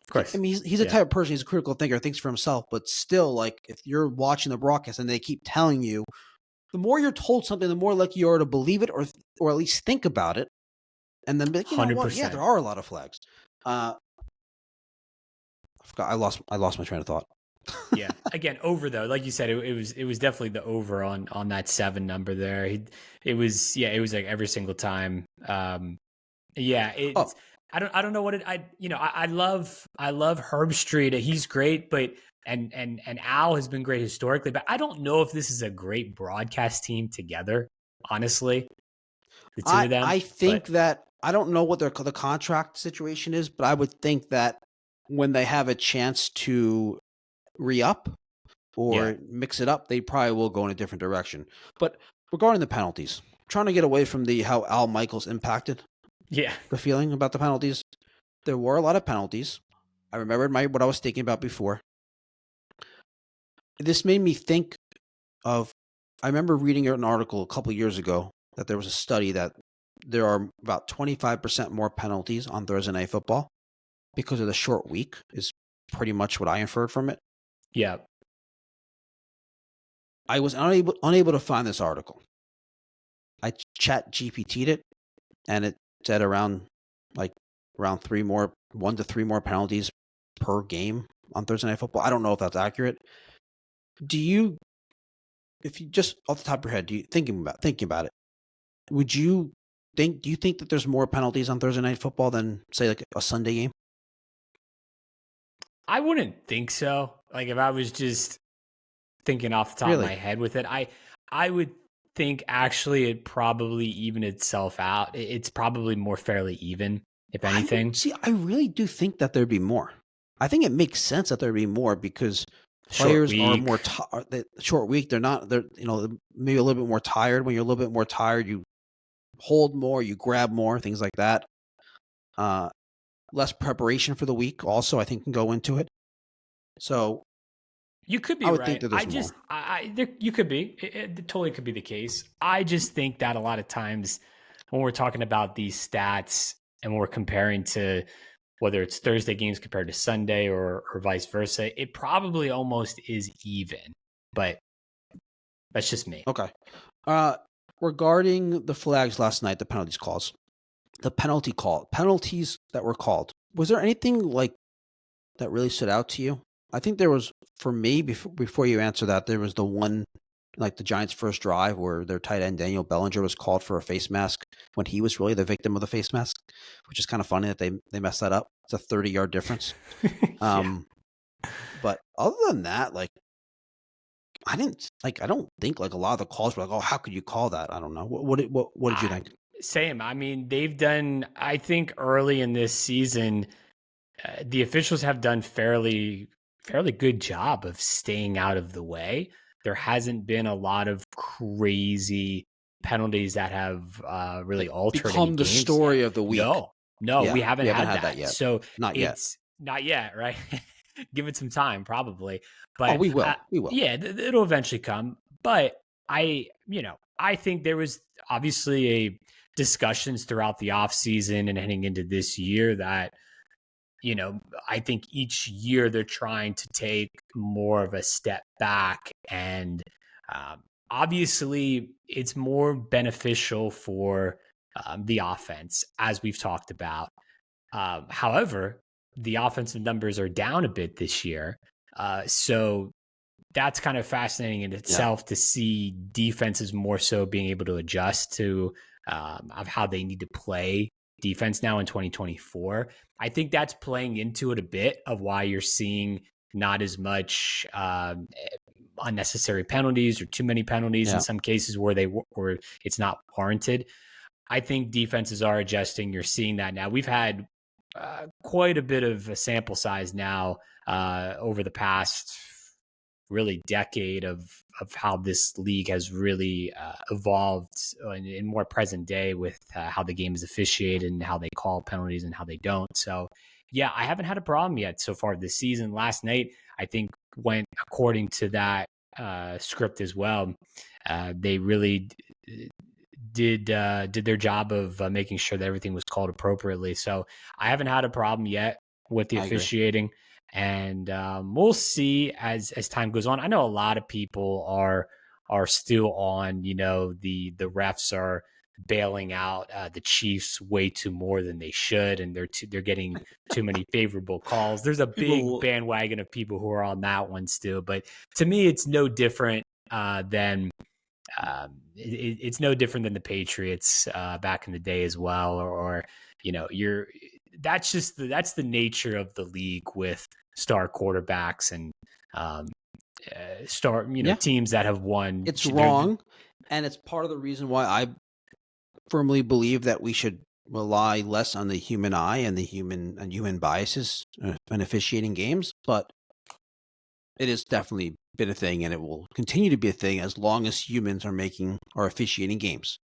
of course. I mean, he's a Yeah, type of person. He's a critical thinker, thinks for himself, but still, like if you're watching the broadcast and they keep telling you, the more you're told something, the more likely you are to believe it or at least think about it, and then be like, you know hundred what? Yeah, there percent. are a lot of flags. I forgot. I lost my train of thought. Yeah. Again, over though, like you said, it was definitely the over on that 7 number there. It was it was like every single time. Yeah, Oh, it's I don't know what it I you know I love Herb Street. He's great, but and Al has been great historically, but I don't know if this is a great broadcast team together. Honestly, the two of them, I but think that I don't know what the contract situation is, but I would think that when they have a chance to re-up yeah, or mix it up, they probably will go in a different direction. But regarding the penalties, trying to get away from the how Al Michaels impacted yeah, the feeling about the penalties. There were a lot of penalties. I remembered what I was thinking about before. This made me think of. I remember reading an article a couple years ago that there was a study that there are about 25% more penalties on Thursday Night Football because of the short week. Is pretty much what I inferred from it. yeah. I was unable to find this article. I chat GPT'd it, and it said like around 1 to 3 more penalties per game on Thursday Night Football. I don't know if that's accurate. Do you, if you just off the top of your head, thinking about it, would you do you think that there's more penalties on Thursday Night Football than say like a Sunday game? I wouldn't think so. Like if I was just thinking off the top of my Really? head with it, I would think actually it probably even itself out. It's probably more fairly even, if I would anything. see. I really do think that there'd be more. I think it makes sense that there'd be more because Short players are week. more short week. They're not. They're maybe a little bit more tired. When you're a little bit more tired, you hold more, you grab more, things like that. Uh, Less preparation for the week also, I think, can go into it. So You could I be would think right. that there's more. You could be. It totally could be the case. I just think that a lot of times when we're talking about these stats and we're comparing to whether it's Thursday games compared to Sunday or vice versa, it probably almost is even. But that's just me. Okay. Uh, Regarding the flags last night, the penalties that were called. Was there anything like that really stood out to you? I think there was for me before you answer that, there was the one like the Giants' first drive where their tight end Daniel Bellinger was called for a face mask when he was really the victim of the face mask, which is kind of funny that they messed that up. It's a 30-yard difference. Yeah. Um, but other than that, like I don't think like a lot of the calls were like, oh, how could you call that? I don't know. What did you I, think? Same. I mean, they've done, I think early in this season, the officials have done fairly good job of staying out of the way. There hasn't been a lot of crazy penalties that have really Like altered any become the games yet. story of the week. No, no, we Yeah, haven't we haven't had had that that. yet. So Not yet. it's not yet, right? Give it some time, probably. Oh, But we will. We will. yeah, it'll eventually come. But I think there was obviously a discussions throughout the off season and heading into this year that I think each year they're trying to take more of a step back. And obviously, it's more beneficial for the offense, as we've talked about. However, the offensive numbers are down a bit this year. So that's kind of fascinating in Yeah. itself to see defenses more so being able to adjust to of how they need to play defense now in 2024. I think that's playing into it a bit of why you're seeing not as much unnecessary penalties or too many penalties in Yeah. some cases where it's not warranted. I think defenses are adjusting. You're seeing that now. We've had quite a bit of a sample size now over the past really decade of how this league has really evolved in more present day with how the game is officiated and how they call penalties and how they don't. So, yeah, I haven't had a problem yet so far this season. Last night, I think went according to that script as well. They really did their job of making sure that everything was called appropriately. So I haven't had a problem yet with the I agree. officiating, and we'll see as time goes on. I know a lot of people are still on, the refs are bailing out the Chiefs way too more than they should, and they're getting too many favorable calls. There's a big People, bandwagon of people who are on that one still, but to me, it's no different than it's no different than the Patriots back in the day as well, or you're that's the nature of the league with star quarterbacks and um, star yeah, teams that have won. it's wrong, and it's part of the reason why I firmly believe that we should rely less on the human eye and the human biases in officiating games. But it has definitely been a thing, and it will continue to be a thing as long as humans are officiating games.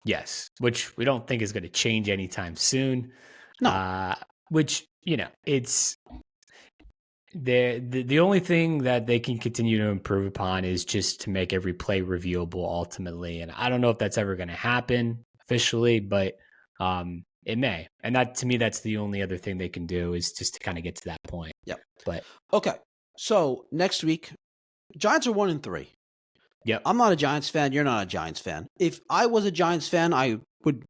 Yes, which we don't think is going to change anytime soon. No, Which it's the only thing that they can continue to improve upon is just to make every play reviewable ultimately. And I don't know if that's ever going to happen officially, but it may. And that to me, that's the only other thing they can do is just to kind of get to that point. Yep. But okay. So next week, Giants are 1-3. yep. I'm not a Giants fan. You're not a Giants fan. If I was a Giants fan, I would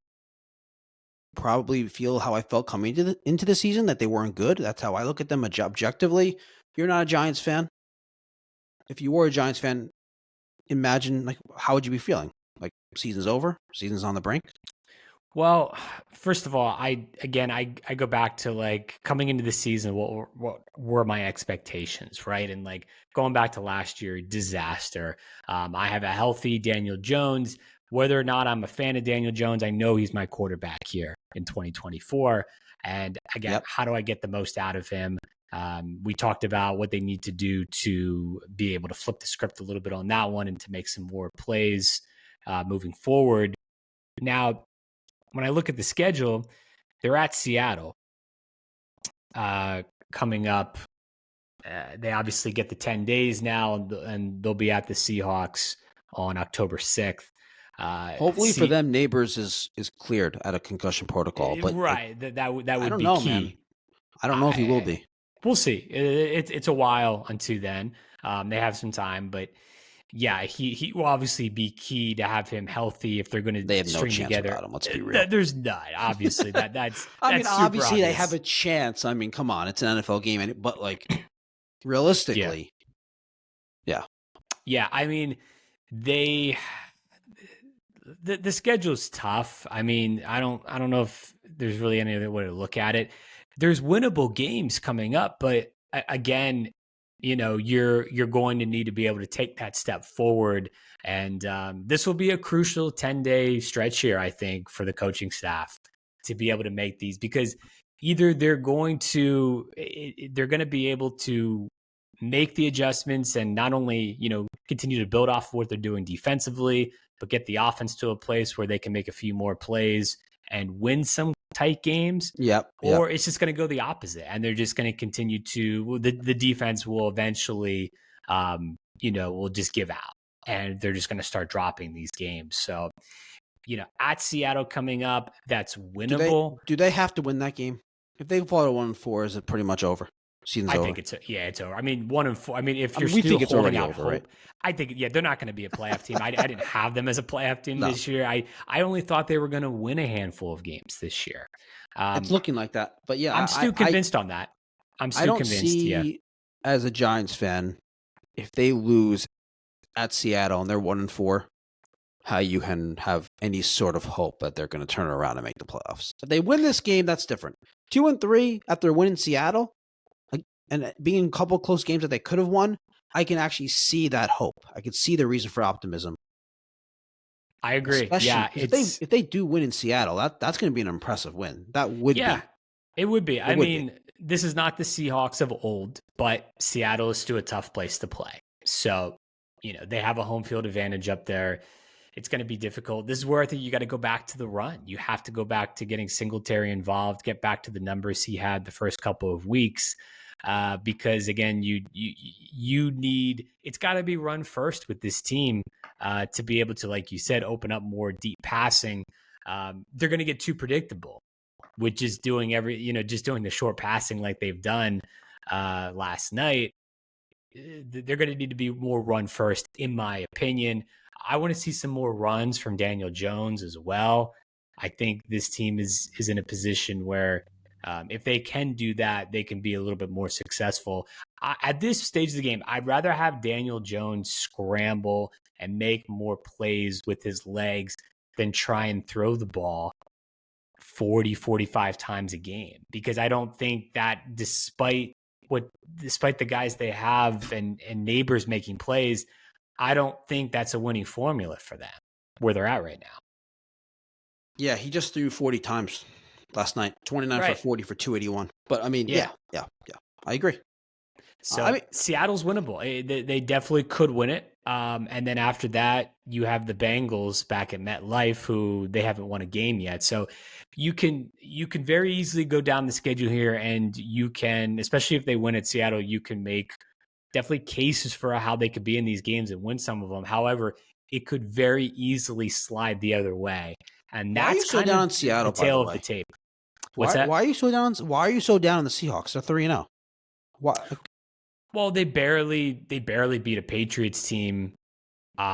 probably feel how I felt coming into the season, that they weren't good. That's how I look at them objectively. You're not a Giants fan. If you were a Giants fan, imagine, like, how would you be feeling? Like, season's over, season's on the brink. Well, first of all, I go back to like coming into the season, what were my expectations, right? And like going back to last year, disaster. I have a healthy Daniel Jones. Whether or not I'm a fan of Daniel Jones, I know he's my quarterback here in 2024. And again, Yep. how do I get the most out of him? We talked about what they need to do to be able to flip the script a little bit on that one and to make some more plays moving forward. Now, when I look at the schedule, they're at Seattle coming up. They obviously get the 10 days now, and they'll be at the Seahawks on October 6th. Hopefully for them, Neighbors is cleared out of concussion protocol. But right, that would I don't be know, key. man. I don't know if he will be. We'll see. It's a while until then. They have some time, but yeah, he will obviously be key to have him healthy if they're going to They have no string chance together. without him. Let's be real. There's not obviously that's. I that's mean, super obviously obvious. they have a chance. I mean, come on, it's an NFL game, but like realistically, yeah. I mean, the schedule's tough. I mean, I don't know if there's really any other way to look at it. There's winnable games coming up, but again, you're going to need to be able to take that step forward, and this will be a crucial 10-day stretch here, I think, for the coaching staff to be able to make these, because either they're going to be able to make the adjustments and not only continue to build off of what they're doing defensively, but get the offense to a place where they can make a few more plays and win some tight games. Or it's just going to go the opposite, and they're just going to continue to the defense will eventually will just give out, and they're just going to start dropping these games. So at Seattle coming up, that's winnable. Do they have to win that game? If they fall to 1-4, is it pretty much over? Season's over. I think it's over. I mean, 1-4. I mean, if you're we still think it's holding already out over, hope, right? I think they're not going to be a playoff team. I didn't have them as a playoff team No. this year. I only thought they were going to win a handful of games this year. It's looking like that, but yeah, I'm still convinced on that. I'm still convinced. See, as a Giants fan, if they lose at Seattle and they're 1-4, how you can have any sort of hope that they're going to turn around and make the playoffs. If they win this game, that's different. 2-3 after winning Seattle, and being a couple close games that they could have won, I can actually see that hope. I can see the reason for optimism. I agree. Especially if they do win in Seattle, that's going to be an impressive win. That would be. It would be. I It would be. mean, this is not the Seahawks of old, but Seattle is still a tough place to play. So, they have a home field advantage up there. It's going to be difficult. This is where I think you got to go back to the run. You have to go back to getting Singletary involved, get back to the numbers he had the first couple of weeks. Because again, you need, it's got to be run first with this team to be able to, like you said, open up more deep passing. They're going to get too predictable with just doing just doing the short passing like they've done last night. They're going to need to be more run first, in my opinion. I want to see some more runs from Daniel Jones as well. I think this team is in a position where if they can do that, they can be a little bit more successful. At this stage of the game, I'd rather have Daniel Jones scramble and make more plays with his legs than try and throw the ball 40, 45 times a game, because I don't think that despite the guys they have and neighbors making plays, I don't think that's a winning formula for them where they're at right now. Yeah, he just threw 40 times last night, 29 for 40 for 281. But I mean, yeah. I agree. So Seattle's winnable. They definitely could win it. And then after that, you have the Bengals back at MetLife, who they haven't won a game yet. So you can very easily go down the schedule here, and you can, especially if they win at Seattle, you can make definitely cases for how they could be in these games and win some of them. However, it could very easily slide the other way. And that's why are you so down on Seattle, the tail by the way? of the tape. What's that? Why are you so down? Why are you so down on the Seahawks? They're 3-0. Why? Well, they barely beat a Patriots team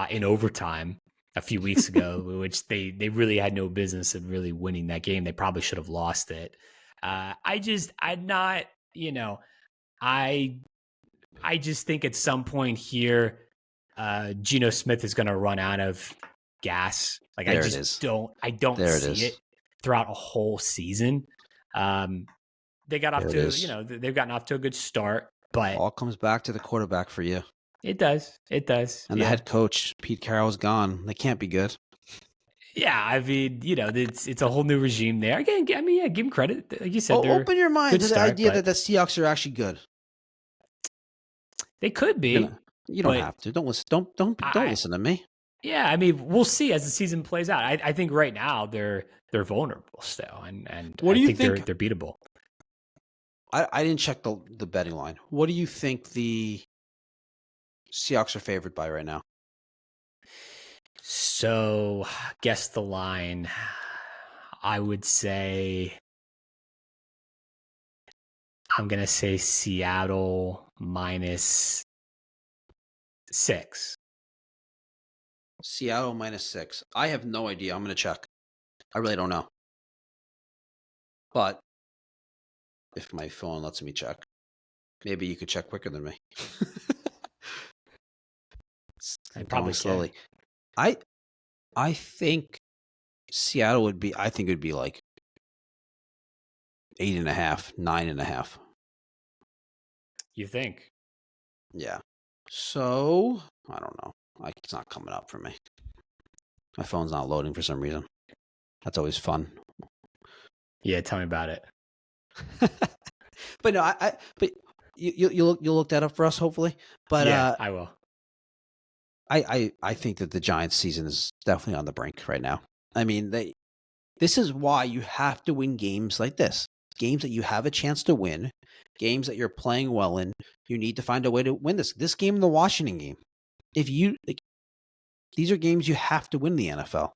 in overtime a few weeks ago, which they really had no business of really winning that game. They probably should have lost it. I just think at some point here, Geno Smith is going to run out of gas. Like I don't see it throughout a whole season. They got off to, they've gotten off to a good start, but all comes back to the quarterback for you. It does. And the head coach, Pete Carroll's gone. They can't be good. Yeah, I mean, it's a whole new regime there. Again, give him credit. Like you said, open your mind to the idea that the Seahawks are actually good. They could be. You don't have to. Don't listen. Don't listen to me. Yeah, I mean, we'll see as the season plays out. I think right now they're vulnerable still, and what do you think? They're beatable. I didn't check the betting line. What do you think the Seahawks are favored by right now? So, guess the line. I would say I'm going to say Seattle -6. Seattle -6. I have no idea. I'm going to check. I really don't know. But if my phone lets me check, maybe you could check quicker than me. I probably slowly. I think Seattle would be. I think it would be like 8.5, 9.5. You think? Yeah. So I don't know. It's not coming up for me. My phone's not loading for some reason. That's always fun. Yeah, tell me about it. But no, but you'll look that up for us, hopefully. But yeah, I will. I think that the Giants' season is definitely on the brink right now. I mean, this is why you have to win games like this. Games that you have a chance to win, games that you're playing well in. You need to find a way to win this. This game and the Washington game. These are games you have to win in the NFL.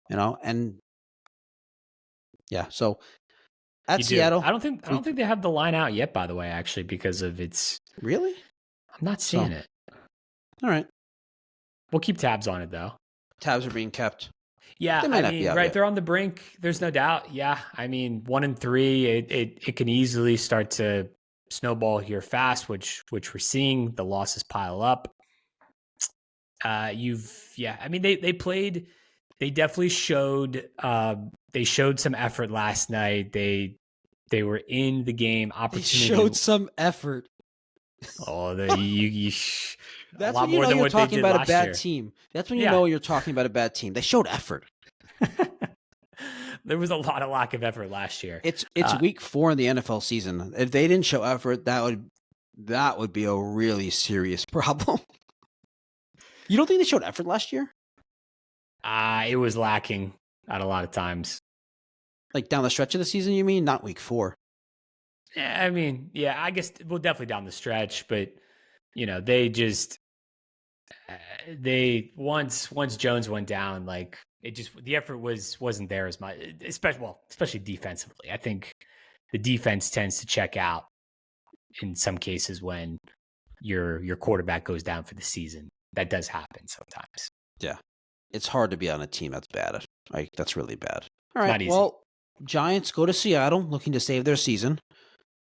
And yeah, so at Seattle, I don't think they have the line out yet, by the way, actually, because of its. Really? I'm not seeing it. All right. We'll keep tabs on it, though. Tabs are being kept. Yeah, I mean, right, they're on the brink. There's no doubt. Yeah, I mean, 1-3, it can easily start to snowball here fast, which we're seeing. The losses pile up. I mean, they definitely showed some effort last night. They were in the game. Opportunity. They showed some effort. Oh, that's when you know you're talking about a bad team. That's when you know you're talking about a bad team. They showed effort. There was a lot of lack of effort last year. It's week 4 in the NFL season. If they didn't show effort, that would be a really serious problem. You don't think they showed effort last year? It was lacking at a lot of times. Like down the stretch of the season, you mean? Not week 4. Yeah, I mean, yeah, I guess well, definitely down the stretch, but they just once Jones went down, like it just the effort wasn't there as much, especially defensively. I think the defense tends to check out in some cases when your quarterback goes down for the season. That does happen sometimes. Yeah. It's hard to be on a team that's bad. Like that's really bad. All right. Not easy. Well, Giants go to Seattle looking to save their season.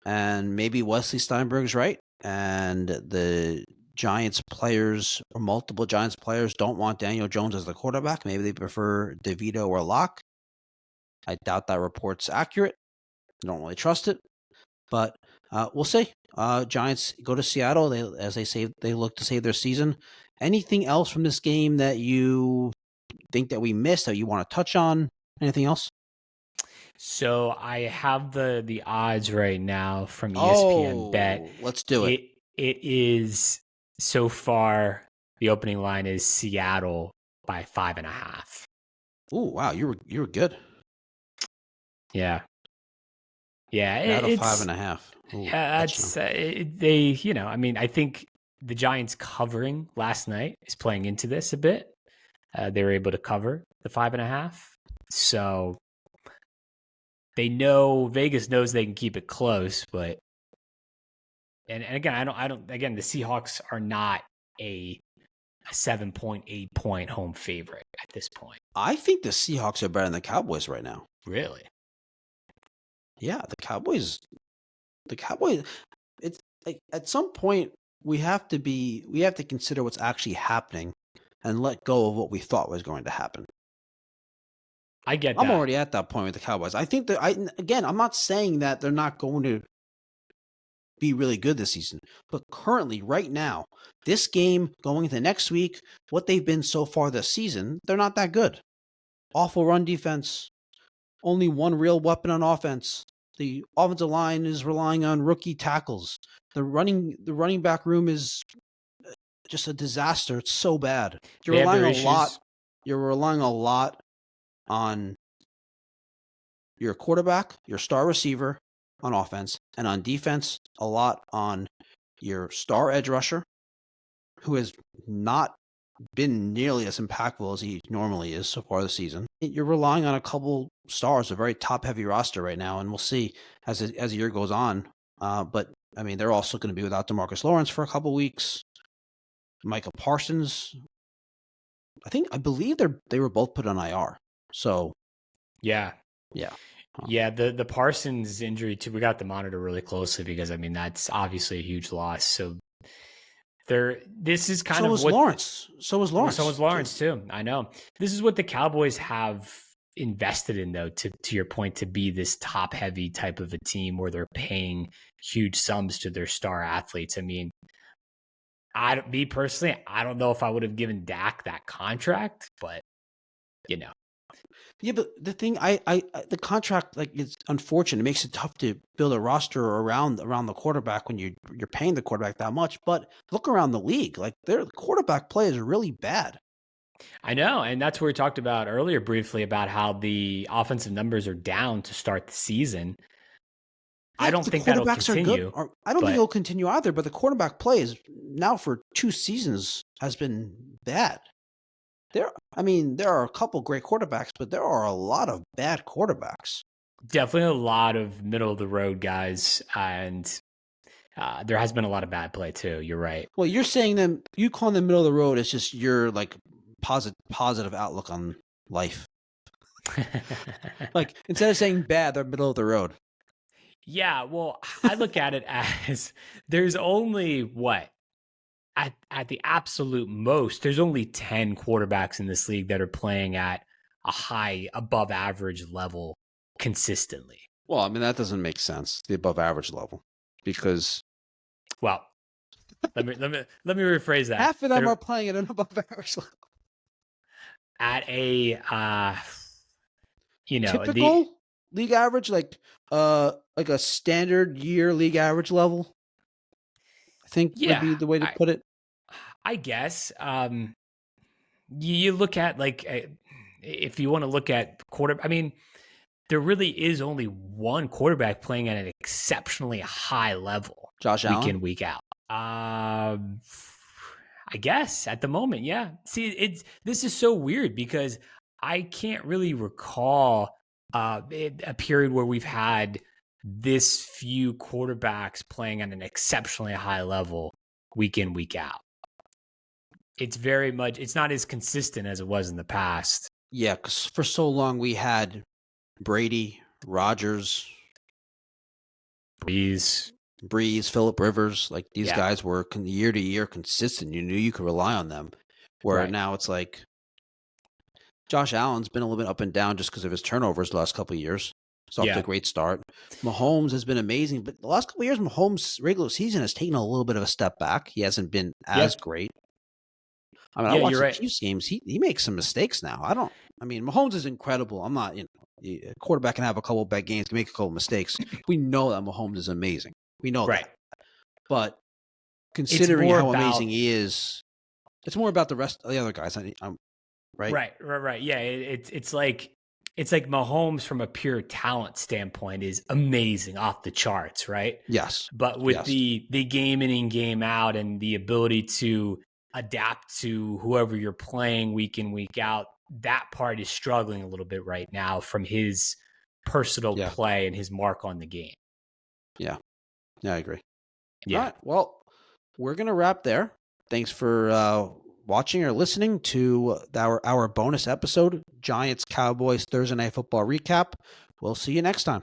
And maybe Wesley Steinberg's right. And the Giants players or multiple Giants players don't want Daniel Jones as the quarterback. Maybe they prefer DeVito or Locke. I doubt that report's accurate. I don't really trust it. But we'll see. Giants go to Seattle. They look to save their season. Anything else from this game that you think that we missed that you want to touch on? Anything else? So I have the odds right now from ESPN Bet. Let's do it. It is so far the opening line is Seattle by 5.5. Oh wow, you were good. Yeah. Yeah, it's 5.5. Ooh, yeah, that's they. I mean, I think the Giants covering last night is playing into this a bit. They were able to cover the 5.5, so Vegas knows they can keep it close. But and again, I don't. Again, the Seahawks are not a 7.8 point home favorite at this point. I think the Seahawks are better than the Cowboys right now. Really? Yeah, the Cowboys. It's like at some point we have to consider what's actually happening and let go of what we thought was going to happen. I get that. I'm already at that point with the Cowboys. I think that I'm not saying that they're not going to be really good this season, but currently, right now, this game going into next week, what they've been so far this season, they're not that good. Awful run defense. Only one real weapon on offense. The offensive line is relying on rookie tackles. The running back room is just a disaster. It's so bad. You're relying a lot on your quarterback, your star receiver on offense, and on defense, a lot on your star edge rusher, who has not been nearly as impactful as he normally is so far this season. You're relying on a couple stars, a very top-heavy roster right now, and we'll see as the year goes on. But, I mean, they're also going to be without DeMarcus Lawrence for a couple weeks. Micah Parsons, I believe they were both put on IR. So, yeah. Yeah, the Parsons injury too. We got to monitor really closely because I mean that's obviously a huge loss. So this is kind of what Lawrence. So was Lawrence too. I know. This is what the Cowboys have invested in, though. To your point, to be this top heavy type of a team where they're paying huge sums to their star athletes. I mean, me personally, I don't know if I would have given Dak that contract, but Yeah, but the thing, the contract, like, it's unfortunate. It makes it tough to build a roster around the quarterback when you're paying the quarterback that much. But look around the league, like their quarterback play is really bad. I know, and that's what we talked about earlier briefly about how the offensive numbers are down to start the season. Yeah, I don't think that'll continue. I don't think it'll continue either. But the quarterback play is now for 2 seasons has been bad. There are a couple great quarterbacks, but there are a lot of bad quarterbacks. Definitely a lot of middle of the road guys, and there has been a lot of bad play too. You're right. Well, you're saying you calling them middle of the road. It's just your like positive outlook on life. Like instead of saying bad, they're middle of the road. Yeah, well, I look at it as there's only what. At the absolute most, there's only 10 quarterbacks in this league that are playing at a high above average level consistently. Well, I mean, that doesn't make sense, the above average level, because let me rephrase that. Half of them are playing at an above average level. At a You know, the typical league average, like a standard year league average level, I think would yeah, be the way to put it. I guess you look at like if you want to look at quarter. I mean, there really is only one quarterback playing at an exceptionally high level Josh week Allen. in, week out. I guess at the moment, yeah. See, this is so weird because I can't really recall a period where we've had this few quarterbacks playing at an exceptionally high level week in, week out. It's very much, it's not as consistent as it was in the past. Yeah, because for so long we had Brady, Rodgers, Breeze, Breeze, Phillip Rivers. Like these yeah, guys were year to year consistent. You knew you could rely on them. Where right. now it's like Josh Allen's been a little bit up and down just because of his turnovers the last couple of years. He's off to a Yeah, great start. Mahomes has been amazing, but the last couple of years, Mahomes' regular season has taken a little bit of a step back. He hasn't been yeah, as great. I mean, I yeah, watch you're the right. Chiefs games. He makes some mistakes now. I mean, Mahomes is incredible. I'm not, a quarterback can have a couple of bad games, can make a couple of mistakes. We know that Mahomes is amazing. We know Right. that. But It's considering more how amazing about he is, it's more about the rest of the other guys. Right? right. Yeah, it's like Mahomes from a pure talent standpoint is amazing, off the charts, right? Yes. But with Yes. the game in, game out, and the ability to adapt to whoever you're playing week in, week out, that part is struggling a little bit right now from his personal Yeah. play and his mark on the game. Yeah. Yeah, I agree. All Yeah. right. Well, we're going to wrap there. Thanks for watching or listening to our bonus episode, Giants Cowboys Thursday Night Football recap. We'll see you next time.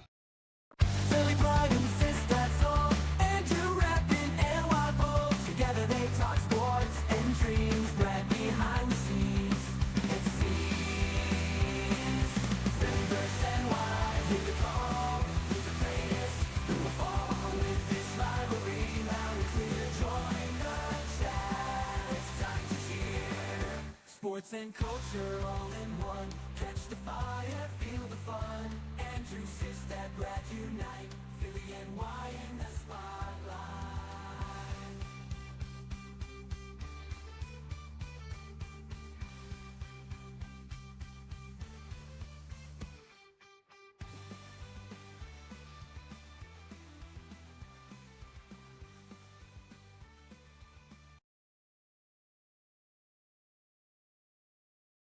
Billy Bragg insists that's all. Andrew Rappin and Wild Bulls. Together they talk sports and dreams. Right behind the scenes, it seems. Philly versus NY, hear the call. Who's the greatest? Who will fall with this rivalry? Loud and clear, join the chat. It's time to cheer. Sports and culture all in one. Catch the fire, feel the fun. Andrew, Sis, that Brad unite.